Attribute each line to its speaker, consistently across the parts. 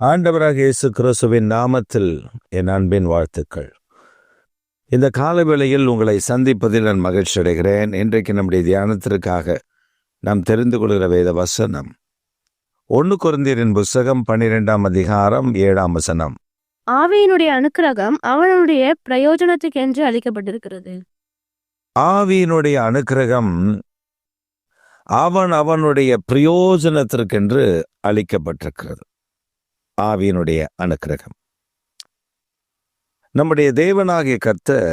Speaker 1: ஆண்டவராக இயேசு கிறிஸ்துவின் நாமத்தில் என் அன்பின் வாழ்த்துக்கள். இந்த காலவேளையில் உங்களை சந்திப்பதில் நான் மகிழ்ச்சி அடைகிறேன். இன்றைக்கு நம்முடைய தியானத்திற்காக நாம் தெரிந்து கொள்கிற வேத வசனம் 1 கொரிந்தியரின் புஸ்தகம் 12ஆம் அதிகாரம் 7ஆம் வசனம்.
Speaker 2: ஆவியினுடைய அனுக்கிரகம் அவனுடைய பிரயோஜனத்துக்கென்று அளிக்கப்பட்டிருக்கிறது.
Speaker 1: ஆவியினுடைய அனுக்கிரகம் அவனுடைய பிரயோஜனத்திற்கென்று அளிக்கப்பட்டிருக்கிறது. ஆவியினுடைய அனுக்கிரகம். நம்முடைய தேவனாகிய கர்த்தர்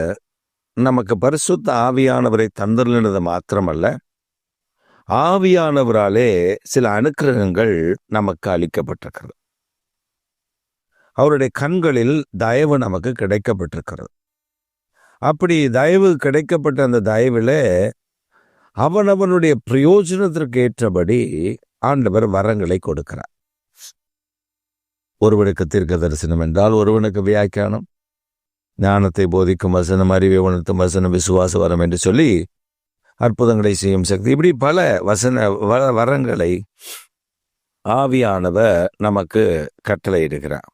Speaker 1: நமக்கு பரிசுத்த ஆவியானவரை தந்தருளினது மாத்திரமல்ல, ஆவியானவராலே சில அனுக்கிரகங்கள் நமக்கு அளிக்கப்பட்டிருக்கிறது. அவருடைய கண்களில் தயவு நமக்கு கிடைக்கப்பட்டிருக்கிறது. அப்படி தயவு கிடைக்கப்பட்ட அந்த தயவில் அவனுடைய பிரயோஜனத்திற்கு ஏற்றபடி ஆண்டவர் வரங்களை கொடுக்கிறார். ஒருவனுக்கு தீர்க்க தரிசனம் என்றால், ஒருவனுக்கு வியாக்கியானம், ஞானத்தை போதிக்கும் வசனம், அறிவை உணர்த்தும் வசனம், விசுவாச வரம் என்று சொல்லி அற்புதங்களை செய்யும் சக்தி, இப்படி பல வரங்களை ஆவியானவர் நமக்கு கட்டளையிடுகிறார்.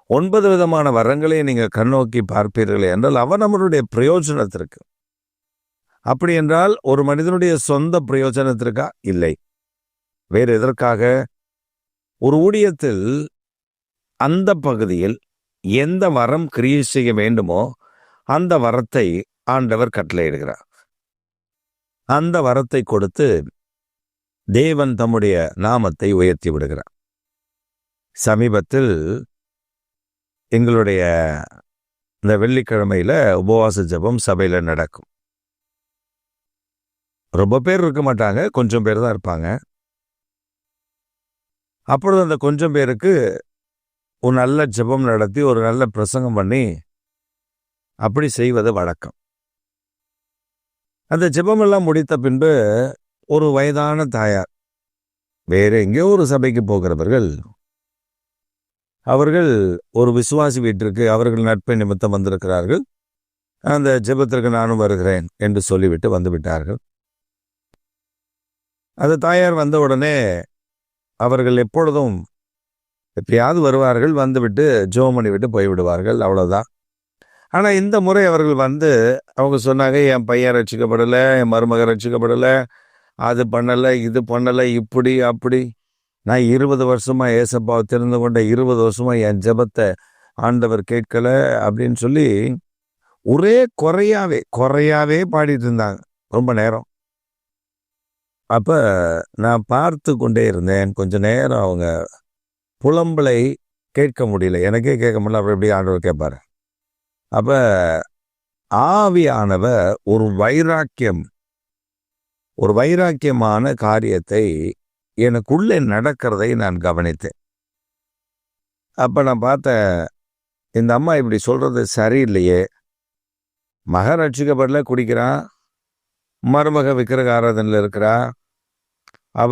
Speaker 1: 9 விதமான வரங்களை நீங்கள் கண்ணோக்கி பார்ப்பீர்களே என்றால் அவன் நம்மளுடைய பிரயோஜனத்திற்கு. அப்படி என்றால் ஒரு மனிதனுடைய சொந்த பிரயோஜனத்திற்கா? இல்லை. வேறு எதற்காக? ஒரு ஊழியத்தில் அந்த பகுதியில் எந்த வரம் கிரியை செய்ய வேண்டுமோ அந்த வரத்தை ஆண்டவர் கட்டளையிடுகிறார். அந்த வரத்தை கொடுத்து தேவன் தம்முடைய நாமத்தை உயர்த்தி விடுகிறார். சமீபத்தில் எங்களுடைய இந்த வெள்ளிக்கிழமையில உபவாச ஜெபம் சபையில நடக்கும். ரொம்ப பேர் இருக்க மாட்டாங்க, கொஞ்சம் பேர் தான் இருப்பாங்க. அப்பொழுது அந்த கொஞ்சம் பேருக்கு ஒரு நல்ல ஜெபம் நடத்தி ஒரு நல்ல பிரசங்கம் பண்ணி அப்படி செய்வது வழக்கம். அந்த ஜெபமெல்லாம் முடித்த பின்பு ஒரு வயதான தாயார், வேற எங்கேயோ ஒரு சபைக்கு போகிறவர்கள், அவர்கள் ஒரு விசுவாசி வீட்டிற்கு அவர்கள் நட்பை நிமித்தம் வந்திருக்கிறார்கள், அந்த ஜெபத்திற்கு நானும் வருகிறேன் என்று சொல்லிவிட்டு வந்து விட்டார்கள். அந்த தாயார் வந்த உடனே அவர்கள் எப்பொழுதும் எப்படியாவது வருவார்கள், வந்துவிட்டு ஜெபம் பண்ணி விட்டு போய்விடுவார்கள், அவ்வளோதான். ஆனால் இந்த முறை அவர்கள் வந்து அவங்க சொன்னாங்க, என் பையன் ரட்சிக்கப்படலை, என் மருமக ரட்சிக்கப்படலை, அது பண்ணலை, இது பண்ணலை, இப்படி அப்படி. நான் 20 வருஷமாக ஏசப்பாவை தெரிந்து கொண்ட 20 வருஷமாக என் ஜெபத்தை ஆண்டவர் கேட்கலை அப்படின்னு சொல்லி ஒரே குறையாவே பாடிட்டு இருந்தாங்க ரொம்ப நேரம். அப்போ நான் பார்த்து கொண்டே இருந்தேன். கொஞ்ச நேரம் அவங்க புலம்பலை கேட்க முடியல, எனக்கே கேட்க முடியல, அப்புறம் எப்படி ஆண்டவர் கேட்பாரு? அப்போ ஆவியானவர் ஒரு வைராக்கியமான காரியத்தை எனக்குள்ளே நடக்கிறதை நான் கவனித்தேன். அப்போ நான் பார்த்தேன், இந்த அம்மா இப்படி சொல்றது சரியில்லையே. மக ரட்சிக்கப்படல, குடிக்கிறான், மருமக விக்கிரக ஆராதனையில் இருக்கிறா, அவ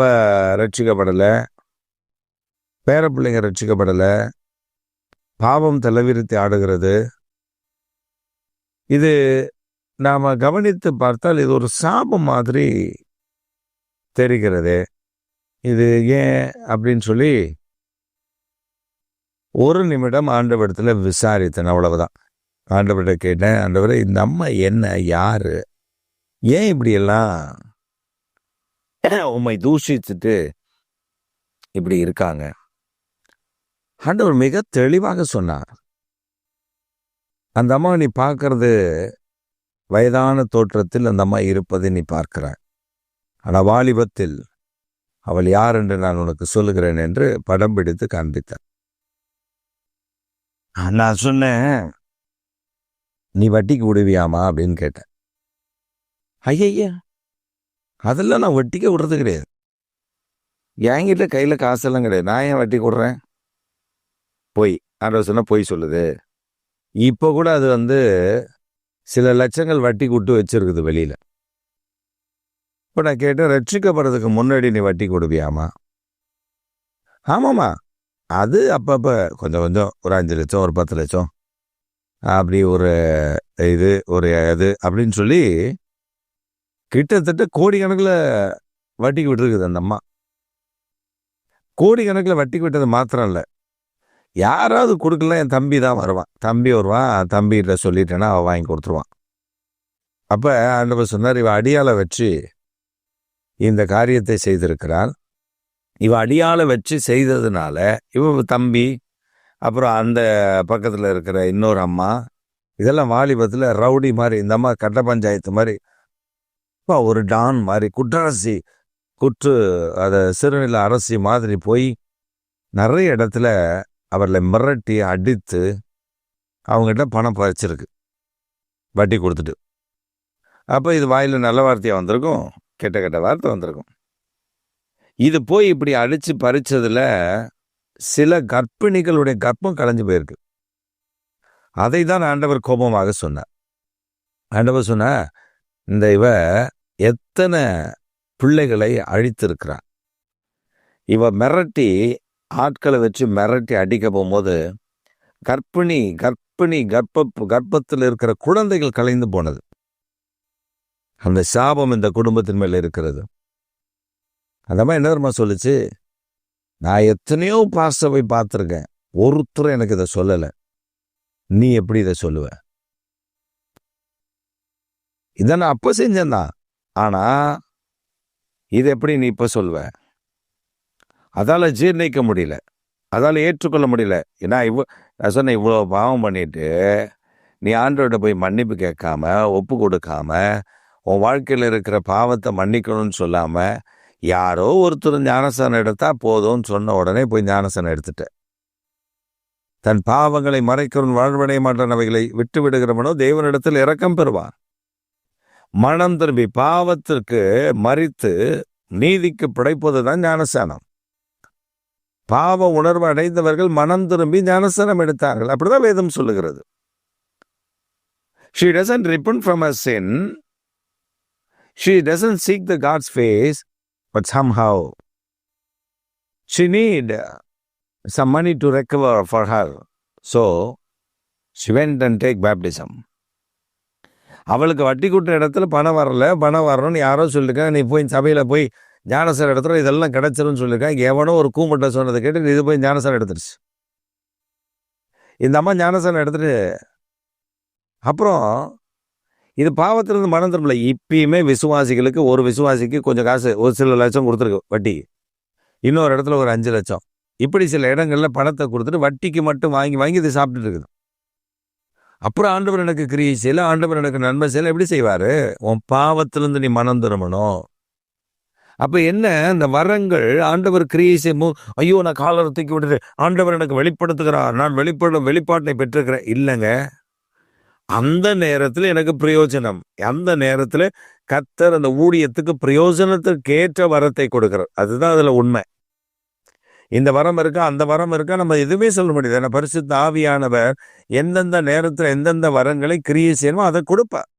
Speaker 1: ரட்சிக்கப்படலை, பேர பிள்ளைங்க ரட்சிக்கப்படலை, பாவம் தலைவிரித்து ஆடுகிறது. இது நாம் கவனித்து பார்த்தால் இது ஒரு சாபம் மாதிரி தெரிகிறது. இது ஏன் அப்படின்னு சொல்லி ஒரு நிமிடம் ஆண்டவரிடத்தில் விசாரித்தேன், அவ்வளவுதான். ஆண்டவர்கிட்ட கேட்டேன், ஆண்டவரே இந்த அம்மா என்ன, யாரு, ஏன் இப்படியெல்லாம் உம்மை தூஷிச்சுட்டு இப்படி இருக்காங்க? ஆண்டவர் மிக தெளிவாக சொன்னார், அந்த அம்மா நீ பார்க்கறது வயதான தோற்றத்தில் அந்த அம்மா இருப்பதை நீ பார்க்கிறாய், ஆனால் வாலிபத்தில் அவள் யார் என்று நான் உனக்கு சொல்லுகிறேன் என்று படம் பிடித்து காண்பித்தார். நான் சொன்னேன், நீ வட்டிக்கு விடுவியாமா அப்படின்னு கேட்டேன். ஐயா, அதெல்லாம் நான் வட்டிக்க விடுறது கிடையாது, என்கிட்ட கையில் காசெல்லாம் கிடையாது, நான் ஏன் வட்டி விடுறேன்? பொய். ஆண்டவர் சொன்னா பொய் சொல்லுது. இப்போ கூட அது சில லட்சங்கள் வட்டி விட்டு வச்சிருக்குது வெளியில. இப்போ நான் கேட்டேன், ரட்சிக்கப்படுறதுக்கு முன்னாடி நீ வட்டி கொடுப்பியாமா? ஆமாம்மா, அது அப்பப்போ கொஞ்சம் கொஞ்சம், ஒரு 5 லட்சம், ஒரு 10 லட்சம், அப்படி ஒரு இது அப்படின்னு சொல்லி கிட்டத்தட்ட கோடிக்கணக்கில் வட்டிக்கு விட்டுருக்குது அந்த அம்மா. கோடிக்கணக்கில் வட்டிக்கு விட்டது மாத்திரம் இல்லை, யாராவது கொடுக்கல, என் தம்பி தான் வருவான். தம்பி வருவான், தம்பிகிட்ட சொல்லிட்டேன்னா அவன் வாங்கி கொடுத்துருவான். அப்போ ஆண்டவர் சொன்னார், இவ அடியாளை வச்சு இந்த காரியத்தை செய்திருக்கிறாள். இவ அடியாளை வச்சு செய்ததுனால இவ தம்பி, அப்புறம் அந்த பக்கத்தில் இருக்கிற இன்னொரு அம்மா, இதெல்லாம் வாலிபத்தில் ரவுடி மாதிரி, இந்த அம்மா கட்ட பஞ்சாயத்து மாதிரி, இப்போ ஒரு டான் மாதிரி, குற்றரசி அதை சிறுநில அரசி மாதிரி போய் நிறைய இடத்துல அவர்களை மிரட்டி அடித்து அவங்ககிட்ட பணம் பறிச்சிருக்கு, வட்டி கொடுத்துட்டு. அப்போ இது வாயில் நல்ல வார்த்தையாக வந்திருக்கும், கெட்ட கெட்ட வார்த்தை வந்திருக்கும். இது போய் இப்படி அடித்து பறிச்சதில் சில கர்ப்பிணிகளுடைய கர்ப்பம் கலைஞ்சு போயிருக்கு. அதை தான் ஆண்டவர் கோபமாக சொன்னார். ஆண்டவர் சொன்ன, இந்த இவ எத்தனை பிள்ளைகளை அழித்திருக்கிறான். இவ மிரட்டி, ஆட்களை வச்சு மிரட்டி அடிக்க போகும்போது கர்ப்பத்தில் இருக்கிற குழந்தைகள் கலைந்து போனது. அந்த சாபம் இந்த குடும்பத்தின் மேல இருக்கிறது. அந்த மாதிரி என்ன தெரியுமா சொல்லுச்சு, நான் எத்தனையோ பாஸ்டரை பார்த்துருக்கேன், ஒருத்தர் எனக்கு இதை சொல்லலை, நீ எப்படி இதை சொல்லுவ? இதை நான் அப்போ செஞ்சேன்தான், ஆனா இது எப்படி நீ இப்போ சொல்லுவ? அதால ஜீர்ணிக்க முடியல, அதால ஏற்றுக்கொள்ள முடியல. ஏன்னா நான் சொன்னேன், இவ்வளோ பாவம் பண்ணிட்டு நீ ஆண்டவர்கிட்ட போய் மன்னிப்பு கேட்காம, ஒப்பு கொடுக்காம, உன் வாழ்க்கையில் இருக்கிற பாவத்தை மன்னிக்கணும்னு சொல்லாம, யாரோ ஒருத்தர் ஞானஸ்தானம் எடுத்தா போதும்னு சொன்ன உடனே போய் ஞானஸ்தானம் எடுத்துட்ட. தன் பாவங்களை மறைக்கிறவன் வாழ்வடைய மாட்டானவைகளை விட்டு விடுகிறவனோ தேவனிடத்தில் இரக்கம் பெறுவான். மனம் திரும்பி பாவத்திற்கு மறித்து நீதிக்கு பிழைப்பதுதான் ஞானஸ்தானம். பாவ உணர்வு அடைந்தவர்கள் மனம் திரும்பி ஞானஸ்தானம் எடுத்தார்கள். அப்படிதான் வேதம் சொல்லுகிறது. She doesn't repent from her sin. She doesn't seek the God's face, but somehow she need some money to recover for her. So she went and take baptism. அவளுக்கு வட்டி கூட்டுற இடத்துல பணம் வரணும்னு யாரோ சொல்லியிருக்காங்க. நீ போய் சபையில் போய் ஞானசாரம் எடுத்துரும், இதெல்லாம் கிடைச்சிரும்னு சொல்லியிருக்காங்க. எவனோ ஒரு கூமட்டை சொன்னதை கேட்டு இது போய் ஞானசாரம் எடுத்துருச்சு. இந்த அம்மா ஞானசாரம் எடுத்துட்டு அப்புறம் இது பாவத்திலிருந்து மனம் திரும்பல. இப்பயுமே விசுவாசிகளுக்கு, ஒரு விசுவாசிக்கு கொஞ்சம் காசு, ஒரு சில லட்சம் கொடுத்துருக்கு வட்டி, இன்னொரு இடத்துல ஒரு 5 லட்சம், இப்படி சில இடங்கள்ல பணத்தை கொடுத்துட்டு வட்டிக்கு மட்டும் வாங்கி இது சாப்பிட்டுட்டு இருக்குது. அப்புறம் ஆண்டவர் எனக்கு கிரியை செய்யல, ஆண்டவர் எனக்கு நன்மை செய்யல, எப்படி செய்வாரு? உன் பாவத்திலிருந்து நீ மனம் திரும்பணும். அப்ப என்ன, இந்த வரங்கள் ஆண்டவர் கிரியை செய்யும், ஐயோ நான் காலரை தூக்கி விட்டுட்டு ஆண்டவர் எனக்கு வெளிப்படுத்துகிறார், நான் வெளிப்பாட்டை பெற்றிருக்கிறேன். இல்லைங்க, அந்த நேரத்தில் எனக்கு பிரயோஜனம், அந்த நேரத்தில் கர்த்தர் அந்த ஊழியத்துக்கு பிரயோஜனத்துக்கு ஏற்ற வரத்தை கொடுக்கிறார். அதுதான் அதுல உண்மை. இந்த வரம் இருக்கா, அந்த வரம் இருக்கா, நம்ம எதுவுமே சொல்ல முடியாது. ஏன்னா பரிசுத்த ஆவியானவர் எந்தெந்த நேரத்தில் எந்தெந்த வரங்களை கிரியை செய்யணுமோ அதை கொடுப்பார்.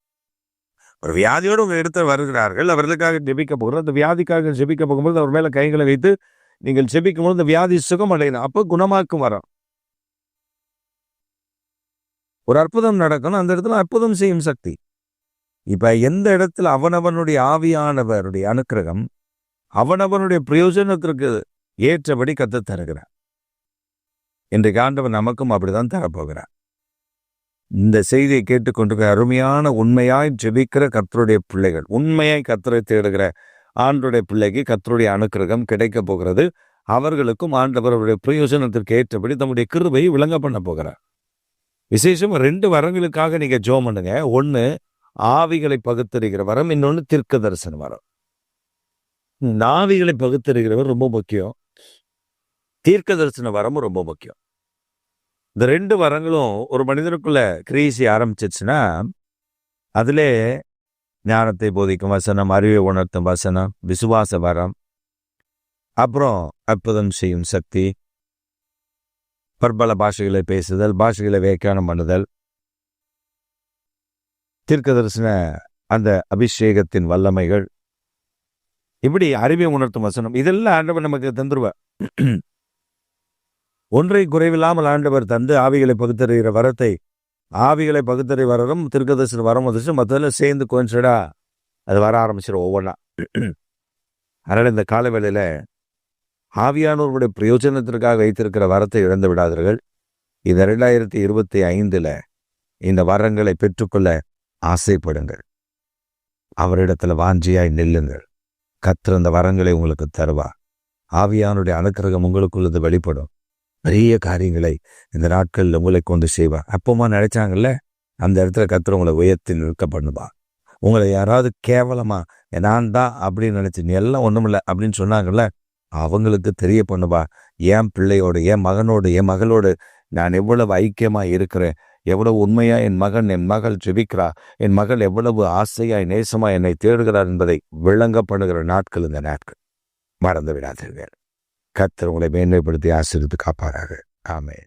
Speaker 1: ஒரு வியாதியோடு உங்க இடத்துல வருகிறார்கள், அவர்களுக்காக ஜெபிக்க போகிறோம். அந்த வியாதிக்காக ஜெபிக்க போகும்போது அவர் மேல கைகளை வைத்து நீங்கள் ஜெபிக்கும் போது இந்த வியாதி சுகம் அடையணும், அப்போ குணமாக்கும் வரம். ஒரு அற்புதம் நடக்கணும், அந்த இடத்துல அற்புதம் செய்யும் சக்தி. இப்ப எந்த இடத்துல அவனவனுடைய ஆவியானவருடைய அனுக்கிரகம் அவனவனுடைய பிரயோஜனத்திற்கு ஏற்றபடி கத்து தருகிறார். இன்றைக்கு ஆண்டவர் நமக்கும் அப்படிதான் தரப்போகிறார். இந்த செய்தியை கேட்டுக்கொண்டிருக்கிற அருமையான உண்மையாய் ஜெபிக்கிற கர்த்தருடைய பிள்ளைகள், உண்மையாய் கர்த்தரை தேடுகிற ஆண்டவருடைய பிள்ளைக்கு கர்த்தருடைய அனுக்கிரகம் கிடைக்க போகிறது. அவர்களுக்கும் ஆண்டவருடைய பிரயோஜனத்திற்கு ஏற்றபடி தம்முடைய கிருபையை விளங்க பண்ண போகிறார். விசேஷம் 2 வரங்களுக்காக நீங்க ஜெபம் பண்ணுங்க. ஒன்று ஆவிகளை பகுத்தறிகிற வரம், இன்னொன்று தீர்க்க தரிசன வரம். ஆவிகளை பகுத்தறிகிறவர் ரொம்ப முக்கியம், தீர்க்க தரிசன வரமும் ரொம்ப முக்கியம். இந்த 2 வரங்களும் ஒரு மனிதனுக்குள்ள கிரியை ஆரம்பிச்சிச்சுன்னா அதிலே ஞானத்தை போதிக்கும் வசனம், அறிவை உணர்த்தும் வசனம், விசுவாச வரம், அப்புறம் அற்புதம் செய்யும் சக்தி, பற்பல பாஷைகளை பேசுதல், பாஷைகளை வியாக்கியானம் பண்ணுதல், தீர்க்க தரிசன அந்த அபிஷேகத்தின் வல்லமைகள், இப்படி அறிவை உணர்த்தும் வசனம், இதெல்லாம் ஆண்டவர் நமக்கு தந்துருவார். ஒன்றை குறைவில்லாமல் ஆண்டவர் தந்து ஆவிகளை பகுத்தறிகிற வரத்தை, ஆவிகளை பகுத்தறி வரரும் தீர்க்க தரிசன வரம் வந்துச்சு, மற்றதில் சேர்ந்து கோன்சடா அது வர ஆரம்பிச்சிடும் ஒவ்வொன்றா. அதனால் இந்த கால வேளையில ஆவியானவர்களுடைய பிரயோஜனத்திற்காக வைத்திருக்கிற வரத்தை இழந்து விடாதீர்கள். இந்த 2025 இந்த வரங்களை பெற்றுக்கொள்ள ஆசைப்படுங்கள். அவரிடத்துல வாஞ்சியாய் நில்லுங்கள். கர்த்தர் அந்த வரங்களை உங்களுக்கு தருவார். ஆவியானுடைய அனுக்கிரகம் உங்களுக்குள்ளது வெளிப்படும். பெரிய காரியங்களை இந்த நாட்களில் உங்களை கொண்டு செய்வார். அப்பமா நினைச்சாங்கல்ல, அந்த இடத்துல கர்த்தர் உங்களை உயர்த்தி நிற்க பண்ணுவார். உங்களை யாராவது கேவலமா நான் தான் அப்படின்னு நினைச்சு நீ எல்லாம் ஒண்ணுமில்லை அப்படின்னு சொன்னாங்கல்ல, அவங்களுக்கு தெரிய பண்ணுவா, என் பிள்ளையோடு, என் மகனோடு, என் மகளோடு நான் எவ்வளவு ஐக்கியமா இருக்கிறேன், எவ்வளவு உண்மையா என் மகள் ஜெபிக்கிறா, என் மகள் எவ்வளவு ஆசையாய் நேசமா என்னை தேடுகிறார் என்பதை விளங்கப்படுகிற நாட்கள் இந்த நாட்கள். மறந்து விடாதீர்கள். கர்த்தர் உங்களை மேன்மைப்படுத்தி ஆசீர்வதித்து காப்பாராக. ஆமென்.